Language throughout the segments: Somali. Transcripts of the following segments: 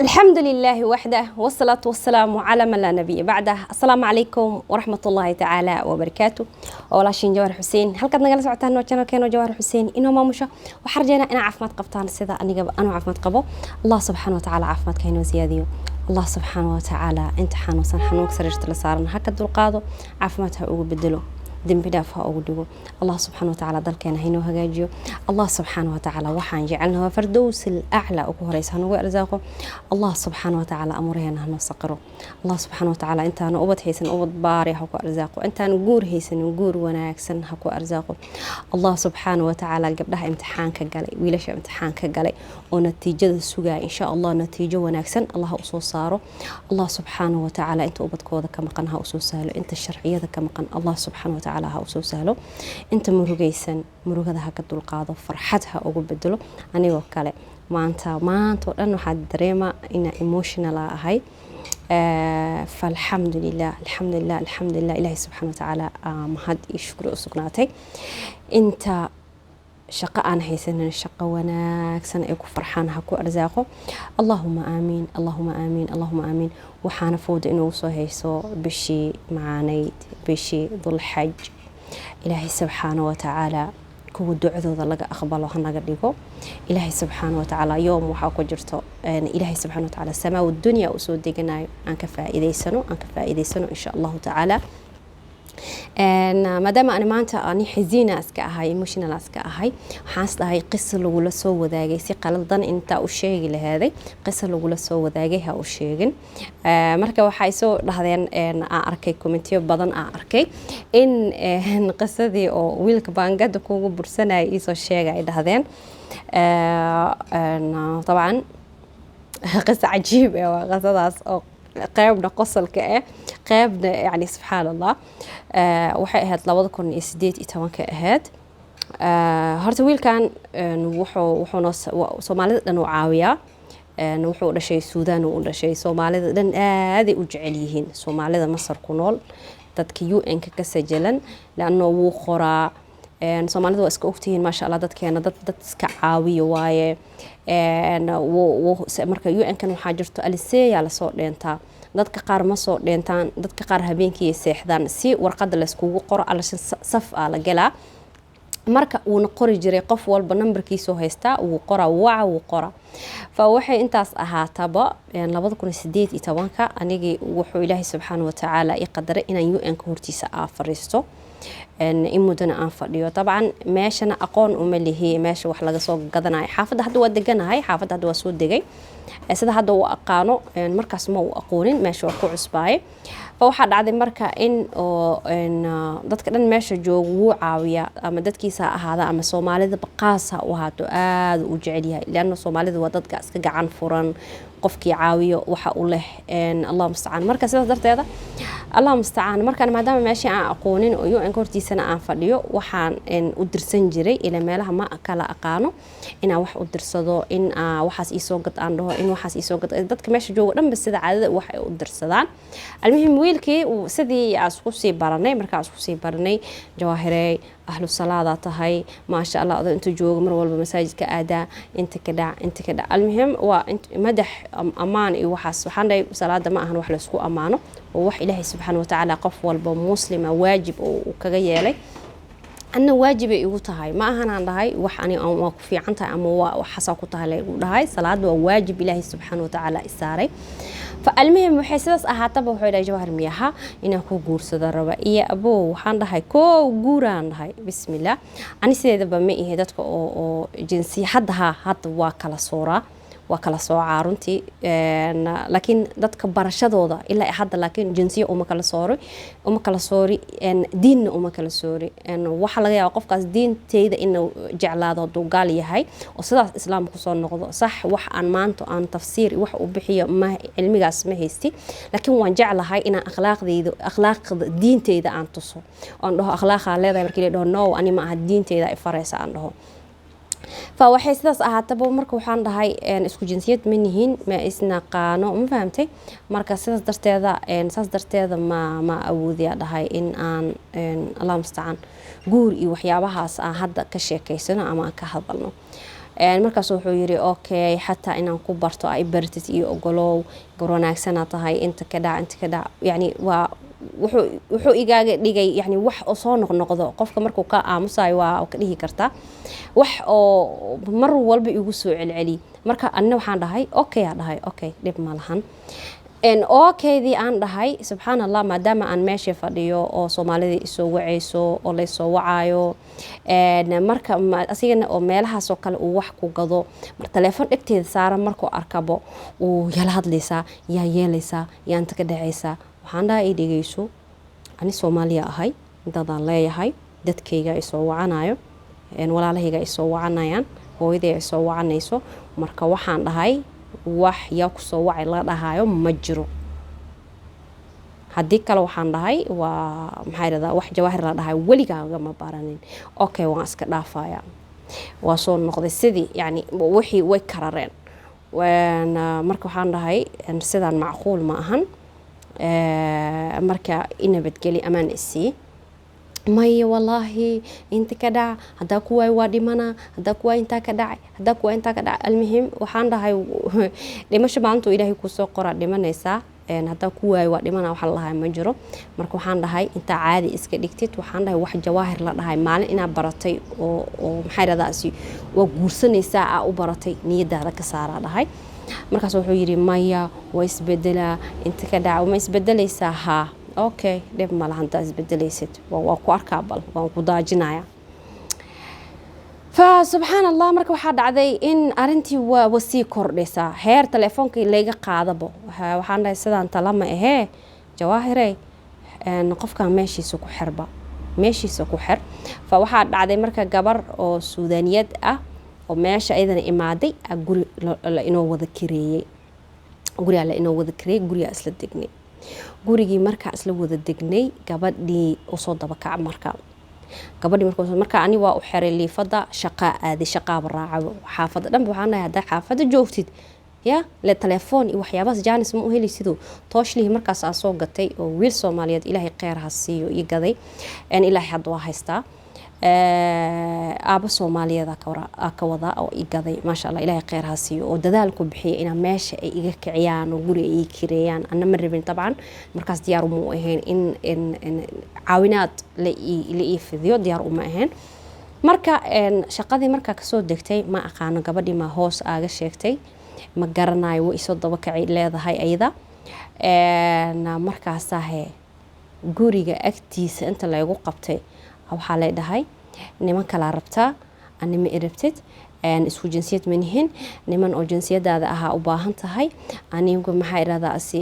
الحمد لله وحده والصلاة والسلام على من لا نبي بعده. السلام عليكم ورحمة الله تعالى وبركاته. walaashiin Jawhar Xuseen halkaad nagala socotaan waa channelkeena Jawhar Xuseen inoo maamusha waxaan rajayna in caafimaad qabtaan sida aniga aan caafimaad qabo. Allah subhanahu wa ta'ala caafimaadka inoo siyaadiyo. Allah subhanahu wa ta'ala inta xanuunsan xanuunka sariirta la saaran ha ka dulqaado caafimaadka ugu bedelo dembi dhaaf ha ugu dhigo. Allah subhanahu wa ta'ala dalkeena ha inoo hagaajiyo. Allah subhanahu wa ta'ala waxaan jecelnahay fardows al-a'la ugu horeysa nagu arsaaqo. Allah subhanahu wa ta'ala amreena ha noo saqiro. Allah subhanahu wa ta'ala intaan ubad haysan ubad baari ha ku arsaaqo. intaan guur haysan guur wanaagsan ha ku arsaaqo. Allah subhanahu wa ta'ala gabdhaha imtixaanka galay wiilasha imtixaanka galay oo natiijada sugaa insha Allah natiijo wanaagsan Allah u soo saaro. Allah subhanahu wa ta'ala inta ubadkooda ka maqan ha u soo saalo inta sharciyada ka maqan Allah subhanahu wa ta'ala ha u soo saalo inta murugaysan murugada ha ka dulqaado farxad ha ugu bedelo anigoo kale maanta oo dhan waxaa dareema in emotional ahay فالحمد لله الحمد لله الحمد لله إلهي سبحانه وتعالى مهد يشكر أسقناتي أنت شقاء هيسن الشقاء وناكسن إيكو فرحان هكو أرزاقه اللهم آمين اللهم آمين اللهم آمين وحان فود إنو سو هيسو بشي معانيد بشي ذو الحج إلهي سبحانه وتعالى كو دعوه لغا أقبله هنغا ديغو إلهي سبحانه وتعالى يوم وحا كجرتو إلهي سبحانه وتعالى السماء والدنيا وسو ديغنايو أنك فائديسانو إن شاء الله تعالى maadaama aan maanta aan xisiina iska ahay emotional iska ahay waxaan isdahay qisas lagu la soo wadaagay si qaldan inta u sheegi lahaday qisas lagu la soo wadaagay ha u sheegin marka waxay soo dhahdeen aan arkay commentiyo badan aan arkay in qisadii oo wiilka baangada kugu bursanay isoo sheegay dhahdeen طبعا قصة عجيبة وقصص قيبنا قصل كأ قيبنا يعني سبحان الله waxay ahayd 2018 ka ahayd horta wiilkan wuxuu Soomaalida dhan u caawiyaa wuxuu dhashay Suudaan uu dhashay Soomaalida dhan aad ay u jecel yihiin Soomaalida Masar ku nool dadka UN ka sajalan laano wuu qoraa Soomaalida waa iska ogtihiin ma sha Allah dadkeena dad iska caawiyo waaye marka UN kan waxa jirto aliseeya la soo dheentaa dadka qaar ma soo dheentaan dadka qaar habeenkii seexdaan si warqada la iskugu qoro alashan saf la galaa marka uu qori jiray qof walba numberkiisa haysta uu qora uu qora fa waxay intaas ahaataba 2018 anigii wuxuu Ilaahay subhanahu wa ta'ala i qadaray inaan UN ka hortiisa fariisto in mudana aan fadhiyo طبعا meeshana aqoon uma leeyahay meesha wax laga soo gadanayo xaafadda hadda waa deganahay xaafadda hadda waa soo degay sida hadda uu aqaano markaas ma uu aqoonin meesha ku cusbaay fa waxa dhacday marka in dadka dhan meesha joogo wuu caawiya ama dadkiisa ahaada ama Soomaalida baqaasa u haato aad u jecel yahay laana Soomaalida waa dadka iska gacan furan qofkii caawiyo waxa uu leh Allah musta'an marka sidaas darteeda Allah musta'an marka maadaama meesha aan aqoonin oo UN hortiisana aan fadhiyo waxaan u dirsan jiray ila meelaha ma kala aqaano inaan wax u dirsado in waxaas ii soo gad aan dhaho in waxaas ii soo gad dadka meesha joogo dhan sida caadada wax ay u dirsadaan almuhim wiilkii sidii asku sii baranay marka asku sii baranay Jawahirey ahlu salaada tahay ma sha Allah inta joogo mar walba masaajidka aada inta ka dhac almuhim waa madax amaan iyo waxaan day salaada ma ahan wax la isku amaano oo wax Ilaahay subhanahu wa ta'ala qof walba muslima waajib oo kaga yeelay anna waajib ay ugu tahay ma ahan aan dhahay wax ani aan ku fiican tahay ama wax xasaa ku tahay leeyahay dhahay salaada waa waajib Ilaahay subhanahu wa ta'ala isaaray فالمهم waxay sidaas ahaataba wuxuu ilaa Jawhar miyaha inaan ku guursado raba iyo abo waxaan dhahay ko guuraan dhahay bismillah ani sideedaba ma ihe dadka oo jinsiyadda hadda waa kala soo caaruntii laakiin dadka barashadooda ilaa hadda laakiin jinsiyo uma kala soori diinna uma kala soori waxa laga yaabaa qofkaas diinteeda inuu jeclaado duugaal yahay oo sidaas islaamku ku soo noqdo sax wax aan maanta aan tafsiir wax u bixiyo ma cilmigaas ma haysti laakiin waan jeclahay in akhlaaqda diinteeda aan tuso aan dhaho akhlaaqa leedahay markii la dhaho no ani ma aha diinteeda ay faraysa aan dhaho فواحد سداس أهاتبو مركو وحان دهاي اسكو جنسيات منهين ما اسنا قانو ما فهمتي مركا سداس درتيدا ما أوذي دهاي إن الله مستعان قول إي وحيابهاس هادا كشيكيسنا أما كهضلنو markaas wuxuu yiri okay xataa inaan ku barto ay bartid iyo ogolow garwanaagsana tahay inta ka dhac yani waa wuxuu igaaga dhigay yani wax oo soo noqnoqdo qofka markuu ka aamusayo waa ka dhihi kartaa wax oo mar walba igu soo celceli marka anna waxaan dhahay okay dhib ma lahan ookeydii aan dhahay subxaanallah maadaama aan meesha fadhiyo oo soomaalida isoo wacayso oo laysoo wacaayo marka asigana oo meelahaasoo kale uu wax ku gado mar telefoon dhegteeda saaran markuu arkabo uu yala hadlaysaa yaa yeelaysaa yaa inta ka dhacaysaa waxaan dhahay ii dhegeyso ani soomaaliya ahay dadaan leeyahay dadkayga isoo wacanayo walaalahayga isoo wacanayaan hooyaday isoo wacanayso marka waxaan dhahay wax yaa kusoo wacay la dhahayo ma jiro haddii kale waxaan dhahay waa maxaa yidhahdaa wax jawaahir la dhahayo weligaaga ma baranin okay waan iska dhaafaya waa soo noqday sidii yani wixii way karareen marka waxaan dhahay sidaan macquul ma ahan marka inabadgeli amaan isii maya wallaahi inta ka dhac haddaa kuwaay waa dhimana haddaa kuwaay intaa ka dhacay haddaa kuwaay intaa ka dhacay almuhim waxaan dhahay dhimasho maalintuu ilaahay kusoo qoraa dhimanaysaa haddaa kuwaay waa dhimana waxa la dhahay ma jiro marka waxaan dhahay intaa caadi iska dhigtid waxaan dhahay wax jawaahir la dhahay maalin inaad baratay oo maxaa yidhahdaasi waa guursanaysaa aa u baratay niyadaada ka saaraa dhahay markaas wuxuu yidhi maya waa isbedelaa inta ka dhaca ma isbedelaysaa haa okay dhib ma lahan taa isbedelaysid waa ku arkaa bal waan ku daajinaya فسبحان الله marka waxa dhacday in arintii waa sii kordhaysa heer telefoonka layga qaadabo waxaan dhahay sidaan talama ahee jawaahirey qofka meeshiisa ku xirba meeshiisa ku xir fa waxa dhacday marka gabar oo Suudaaniyad ah oo meesha ayadana imaaday guri la inoo wada kireeyay guriga isla degnay gurigii marka isla wada degnay gabadhii oo soo daba kac marka ani waa u xiray liifada shaqaa raaco xaafada dhanba waxaan nahay hadaa xaafada joogtid ya la telefoon iyo waxyaabaas jaanis ma u heli sidoo tooshlihi markaas aan soo gatay oo wiil Soomaaliyeed Ilaahay khayr ha siiyo ii gaday Ilaahay had waa haystaa aaba Soomaaliyeed ka wada oo ii gaday maasha Allah Ilaahay khayr ha siiyo oo dadaal ku bixiyay ina meesha ay iga kiciyaan oo guri ay kireeyaan anna ma rabin tabcan markaas diyaar uma ahayn in caawinaad la ii fidiyo diyaar uma ahayn marka shaqadii marka ka soo degtay ma aqaan gabadhii ma hoos aaga sheegtay ma garanayo way soo daba kacay leedahay ayda markaas guriga agtiisa inta la igu qabtay waxaa la dhahay niman kala rabtaa anima irabtid isku jinsiyad manihin niman oo jinsiyadaada aha u baahan tahay anigu maxaa iraahdaa si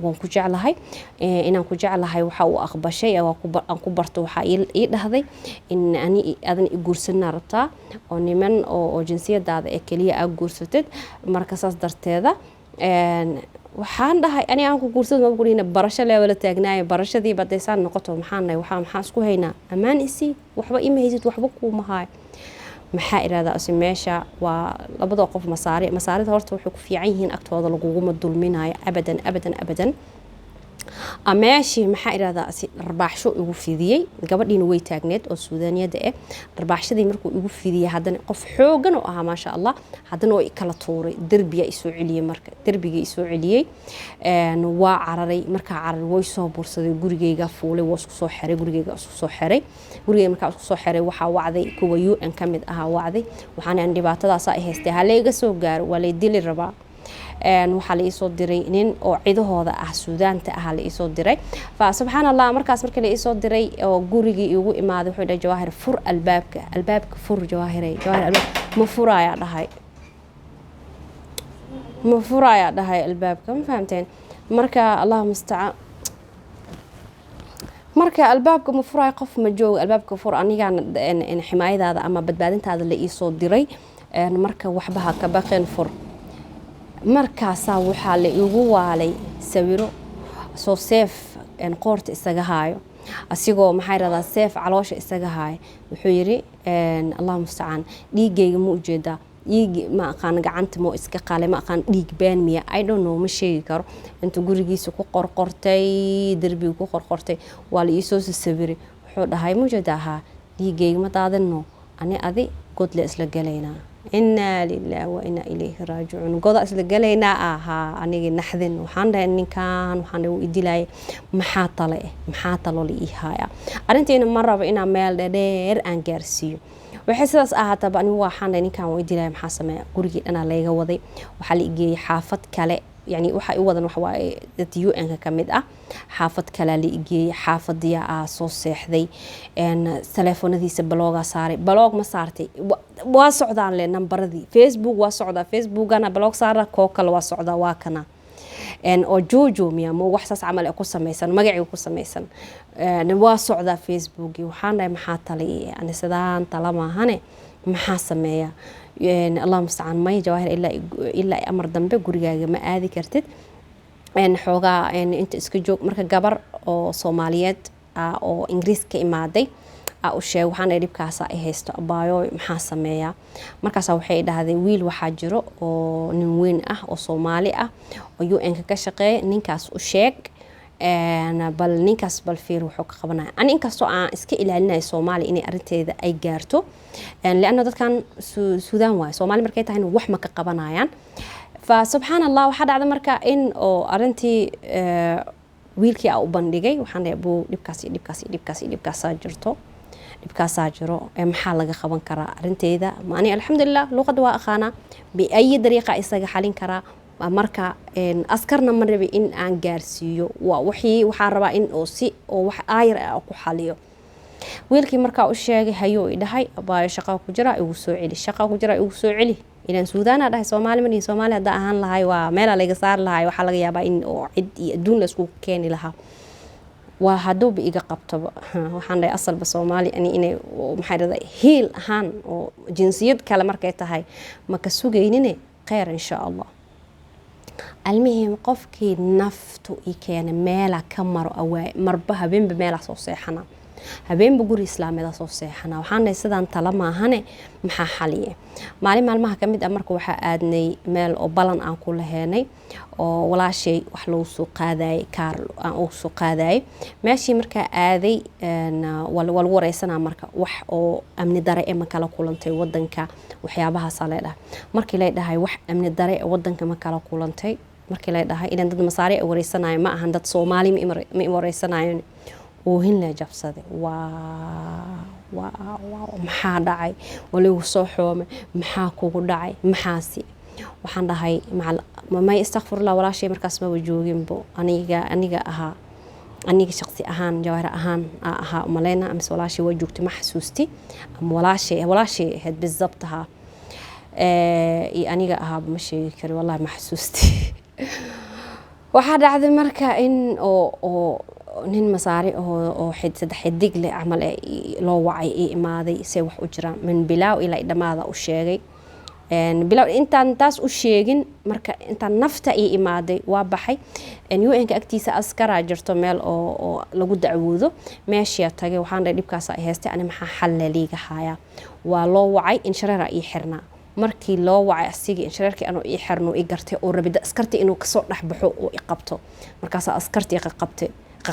waan ku jeclahay inaan ku jeclahay waxa uu aqbashay aan ku barto waxa ii dhahday in ani adan i guursanaa rabtaa oo niman oo jinsiyadaada ee kaliya aad guursatid marka saas darteeda waxaan dhahay ani aan ku guursado ma gurina barasho leewala taagnaay barashadii badaysan noqoto maxaa isku haynaa amaan isi waxba ima haysid waxba ku mahay maxaa iraada meesha waa labada qof masaarida horta waxay ku fiican yihiin agtooda laguuma dulminayo abadan ameeshi maxaa iraada rarbaaxsho ugu fidiyay gabadhiina way taagneed oo Suudaaniyada ah rarbaaxshadii markuu ugu fidiyay hadana qof xoogan oo aha maasha Allah hadana way kala tuuray darbiga isoo celiyay waa cararay marka carar way soo bursaday gurigeyga fuulay waa isku soo xiray gurigeyga marka isku soo xiray waxa wacday kuwa UN kamid aha wacday waxaan dhibaatadaas ay haystay halayga soo gaaro waa lay dili rabaa waxa la isoo diray nin oo cidahooda ah Suudaanta ah la isoo diray fa subhanallah markaas markii la isoo diray oo gurigii ugu imaaday wuxuu dhahay jawaahir fur albaabka fur jawaahir ma furaya dhahay albaabka ma fahamteen marka Allah musta'an marka albaabka ma furay qof ma joogo albaabka fur aniga in ximaayadaada ama badbaadintaada la isoo diray marka waxba ka baqeen fur markaas waxa la igu waalay sawiro soo seef qoorta isaga haayo asigoo maxay radaa seef caloosha isaga haayo wuxuu yiri Allah musta'an dhiigayga ma ujeeda ma aqaan gacanta ma iska qaale ma aqaan dhiig baan miya I don't know ma sheegi karo inta gurigiisa ku qorqortay darbiga ku qorqortay waa la isoo sawiri wuxuu dhahay ma jeedaha dhiigayga ma daadano ani adi god la isla galeynaa inaa lillahi wa inaa ilayhi raajicuun goda isla galaynaa ahaa anigii naxdin waxaan dhahay ninkan waxaan dhahay wuu idilaya maxaa tale maxaa talo la ii haya arrintiina ma rabo inaan meel dheer aan gaarsiiyo waxay sidaas ahaataba anigu waxaan dhahay ninkan wuu idilaya maxaa sameeya gurigii dhanaa layga waday waxaa la igeeyey xaafad kale يعني waxa u wadan wax waa dad UN ka mid ah xaafad kale la igeeyay xaafadiya soo seexday telefoonadiisa blogga saaray blog ma saartay waa socdaan le nambaradii Facebook waa socdaa Facebookana blog saara koo kale waa socdaa waa kana oo jojo miya ma wax saas camal ku sameeysan magaciisa ku sameeysan waa socdaa Facebook waxaan dhahay maxaa talay ani sidaan talama hane maxaa sameeya الله مستعان ما جواهر إلا أمر ذنبه قرية ما آذي كرتد إن حوجا إن أنت إسكجوك مركب جبر أو صوماليات أو إنجليز كإمادي أو شيء وحنا يريب كاسة إهست أبايو محاسمية مركز وحيد هذا ويل وحجره أو نوين أو صومالي أو يو إنك كشقة نينكاس وشيك أنا بل نينكاس بالفير وحق قبنا أنا إنكاس تو إسكي إلى لنا الصومالي إني أردت إذا أي جارتو لأنه ده كان سودان واي صومالي مركيتها إنه وحمة كقبنا يعني فسبحان الله وحد على مركا إن أو أرنتي ويلكي أو بندقي وحنا أبو لبكاسي جرتو لبكاسا جرو محل قبن كرا أرنتي إذا ما أنا الحمد لله لغة وأخانا بأي طريقة إستجا حالين كرا marka askarna ma rabi in aan gaarsiiyo waa wixii waxa raba in oo si oo wax aayar ah ku xaliyo wiilkii marka uu sheegay hayo idhahay abaayo shaqo ku jira igu soo celi ilan Suudaana dhahay Soomaali hada ahaan lahay waa meel laga saar lahay waxa laga yaabaa in oo cid iyo adduun la isku keeni lahaa waa haduu bi iga qabto waxaan dhahay asalba Soomaali inay maxay raday heel ahaan oo jinsiyad kale markay tahay ma ka sugeynine khayr insha Allah المهم قفكي نفتو إيكان مالا كمرو أواي مربها بين بمالا صوصيحنا هبين بقول إسلامي دا صوصيحنا وحانا يسدان طالما هاني محا حاليه معلم معلمها كميد أمركو وحا آدني مال أو بلان آن كل هاني ولا شيء وحلو سوق هذاي كارلو أو سوق هذاي ماشي مركا آذي والوريسنا مركا وح أو أمن داري إما كلا كولنتي ودنكا وحيابها صالحة مركي لا يدهاي وح أمن داري ودنكا ما كلا كولنتي markii la dhahay inaan dad masaari ay wareysanayo ma ahan dad Soomaali ma wareysanayo oo hin la jabsaday waa maxaa dhacay waligu soo xoome maxaa kugu dhacay maxaasi waxaan dhahay ma istaghfirullah wala shay markaas ma wajoogin bo aniga shakhsi ahaan jawahir ahaan malayna ama wala shay wajoogti ma xasuusti ama wala shay had بالضبطها aniga ma sheegi kari wallahi ma xasuusti waxaa dhacday marka in oo nin masaari oo saddex xidig leh amal loo wacay imaaday say wax u jiraan min bilaaw ilaa dhamaada u sheegay bilaaw intaan taas u sheegin marka intaan nafta imaaday waa baxay UN-ka agtiisa askara jirto meel oo lagu dacwoodo meeshii tagay waxaan dhibkaas ay haystay ani maxaa xal liiga haya waa loo wacay in shareera ii xirnaa markii loo wacay asigii shareerkii aanu ii xirno ii gartay oo rabida askartii inuu ka soo dhaxbaxo oo i qabto markaas askartii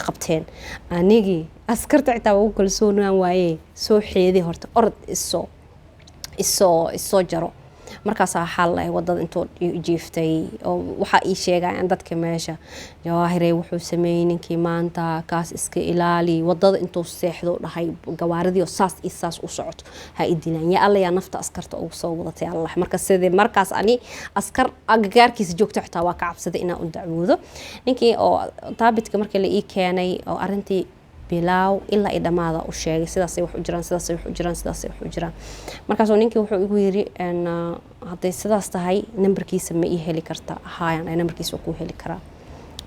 qabteen anigii askartii xitaa ugu kalsoonaan waaye soo xeeday horta orod isoo jaro markaas xal ay wadada intuu jiiftay oo waxa ii sheegayaan dadka meesha Jawaahirey wuxuu sameeyay ninkii maanta kaas iska ilaali wadada intuu seexdo dhahay gawaaridii oo saas u socoto ha idinaan ya Allah ya nafta askarta ugu soo wadatay Allah markaas ani askar agagaarkiisa joogto xitaa waa ka cabsaday inaan u dacwoodo ninkii oo taabitka markii la ii keenay oo arintii bilaaw ilaa dhamaada u sheegay sidaas ay wax u jiraan markaas ninkii wuxuu igu yiri haday sidaas tahay numberkiisa ma ii heli kartaa haayaan ay numberkiisa ku heli karaa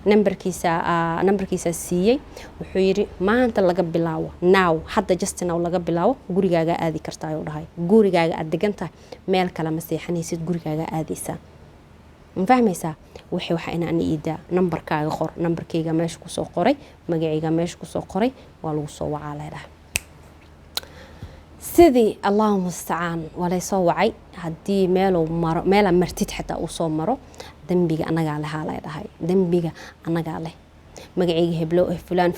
numberkiisa siiyay wuxuu yiri maanta laga bilaawo now hadda just now laga bilaawo gurigaaga aadi kartaa ayuu dhahay gurigaaga aad degantahay meel kale ma seexanaysid gurigaaga aadaysaa ma fahmaysaa waxa inaan iida numberkaaga qor numberkayga meesha ku soo qoray magacayga meesha ku soo qoray waa lagu soo wacaa leedahay sidii Allahu musta'an wala soo wacay hadii meel martid xitaa uu soo maro dambiga anaga leedahay dambiga anaga leh magacayga heblow fulaan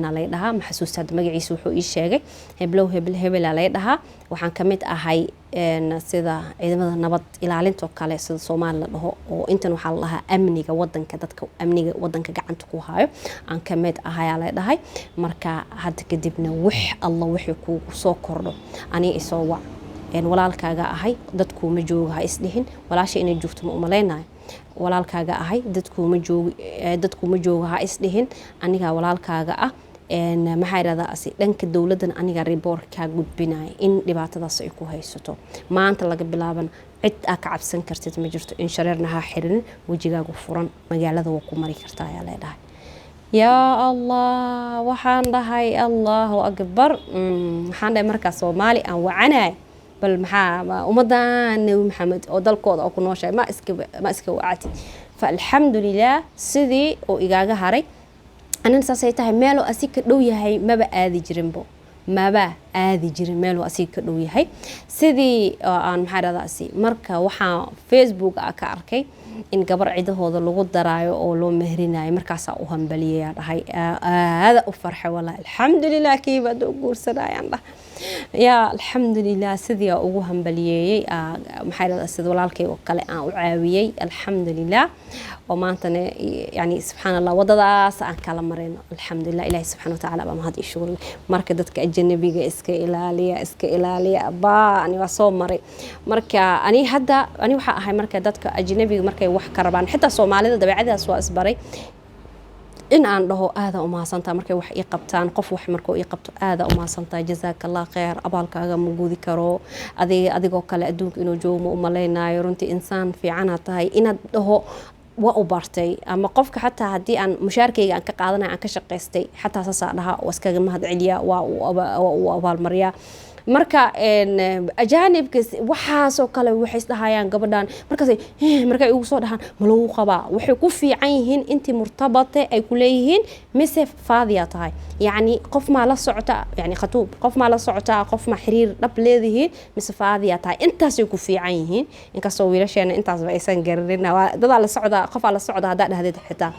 aa lay dhahaa ma xasuusta hadda magaciisa wuxuu ii sheegay heblow hebel aa lay dhahaa waxaan ka mid ahay sida ciidamada nabad ilaalinta oo kale sida Soomaali la dhaho oo intan waxaa la dhahaa amniga wadanka dadka amniga wadanka gacanta ku hayo aan ka mid ahay aa lay dhahay marka hadda kadibna wax alla wixii ku soo kordho ani isoo wac walaalkaaga ahay dadku ma joogo ha isdhihin walaasha inay joogto ma umaleynaayo walaalkaaga ahay dadku ma joogo ha isdhihin aniga walaalkaaga ah maxay radaa asi dhanka dawladdan aniga report ka gudbinay in dhibaatadaas ay ku haysato maanta laga bilaaban cid ka cabsan kartid ma jirto in shareerna ha xirin wajigaagu furan magaalada waa ku mari kartaa ayaa leedahay yaa allah waxaan dhahay allahu akbar waxaan dhahay markaa Soomaali aan wacanay bal maxaa ummadan nabi maxamed oo dalkooda oo ku nooshay ma iska wacati fa alxamdulillah sidii oo igaaga haray anan saasay tahay meelo asika dhow yahay maba aadi jirin meelo asika dhow yahay sidii aan maxaa raadaasi marka waxaa Facebook ka arkay in gabar cidahooda lagu daraayo oo loo mehrinayo markaas u hambaliyay dhahay aada u farxay wallahi alxamdulillah kiiba doo guursanayaan dhah yaa alxamdulillah sidii ugu hambaliyay maxay raadaasi sida walaalkay oo kale aan u caawiyay alxamdulillah oo maantana yani subhanallah wadadaas aan kala marayno alxamdulillah ilaahay subhanahu wa ta'ala baa mahad ishuur marka dadka ajnabiga iska ilaaliya ani waa soo maray marka ani waxa ahay marka dadka ajnabiga markay wax ka rabaan xitaa Soomaalida dabeecadaas waa isbaray in aan dhaho aada u mahadsantaa markay wax ii qabtaan qof wax markuu ii qabto aada u mahadsantaa jazaakallah khayr abaalkaaga ma gudi karo adigoo kale adduunka inuu joogo ma umaleynaayo runtii insaan fiican tahay inaad dhaho waa u bartay ama qofka xataa haddii aan mushaarkayga aan ka qaadanay aan ka shaqaystay xataa saasaa dhaha waa iskaga mahad celiya waa u abaalmariyaa marka ajaanibka waxaasoo kale waxay isdhahayaan gabadhan markay ugu soo dhahaan ma lagu qabaa waxay ku fiican yihiin intii murtabate ay ku leeyihiin mise faadiya tahay yani qof maa la socota yani khatuub qof maa la socota qof ma xiriir dhab leedihiin mise faadiya tahay intaasay ku fiican yihiin inkastoo wiilasheena intaasba aysan garanin dadaa la socda qofaa la socda haddaa dhahdeed xitaa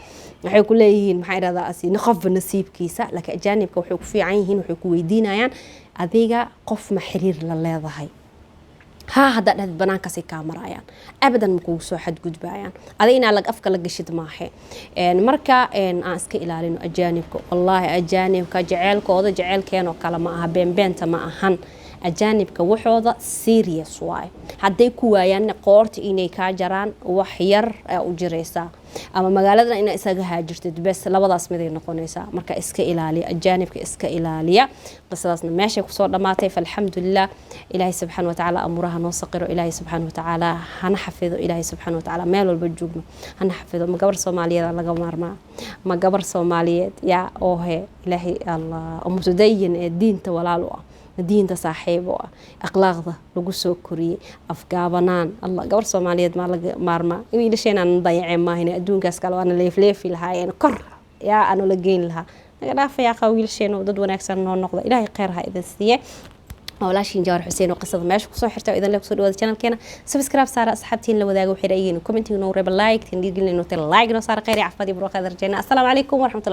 waxay ku leeyihiin maxay idhahdaa qofba nasiibkiisa laakiin ajaanibka waxay ku fiican yihiin waxay ku weydiinayaan adiga qof ma xiriir la leedahay haddaa dhahdeed banaankaasay kaa marayaan abadan ma kugu soo xadgudbayaan adiga inaa afka la gashid maahe marka aan iska ilaalino ajaanibka wallaahi ajaanibka jaceelkeenoo kale ma aha beenbeenta ma ahan ajaanibka waxooda serious waay hadday ku waayaan qoorta inay kaa jaraan wax yar u jiraysaa ama magaalada ina isaga haajirtid bes labadaas mid ay noqonaysaa marka iska ilaaliya ajaanibka iska ilaaliya qisadaasna meeshay ku soo dhamaatay falxamdulillah ilaahay subhanahu wa ta'ala amuraha noo saqiro ilaahay subhanahu wa ta'ala hana xafido ilaahay subhanahu wa ta'ala meel walba joogno hana xafido ma gabar Soomaaliyeed laga maarmaa ma gabar Soomaaliyeed yaa oohe ilaahay allah umsudayin ee diinta walaal u ah diinta saaxiibo akhlaaqda lagu soo koriyay afgaabanaan allah gabar Soomaaliyeed ma laga maarmaa wiilasheenan dayacay maahina adduunkaas kale waana leefleefi lahaayeen kor yaa aanu la geyn lahaa naga dhaafaya wiilasheen dad wanaagsan noo noqdo ilaahay khayr ha idin siiye walaashin Jawaar Xuseen oo qisada meesha ku soo xirtay idan la soo dhawaada channelkeena subscribe saara asxaabtiin la wadaago waxay raayeen commenting noo reeb like tin digilino like noo saara khayr cafadi baro qadar jeena assalamu alaykum wa rahmatullahi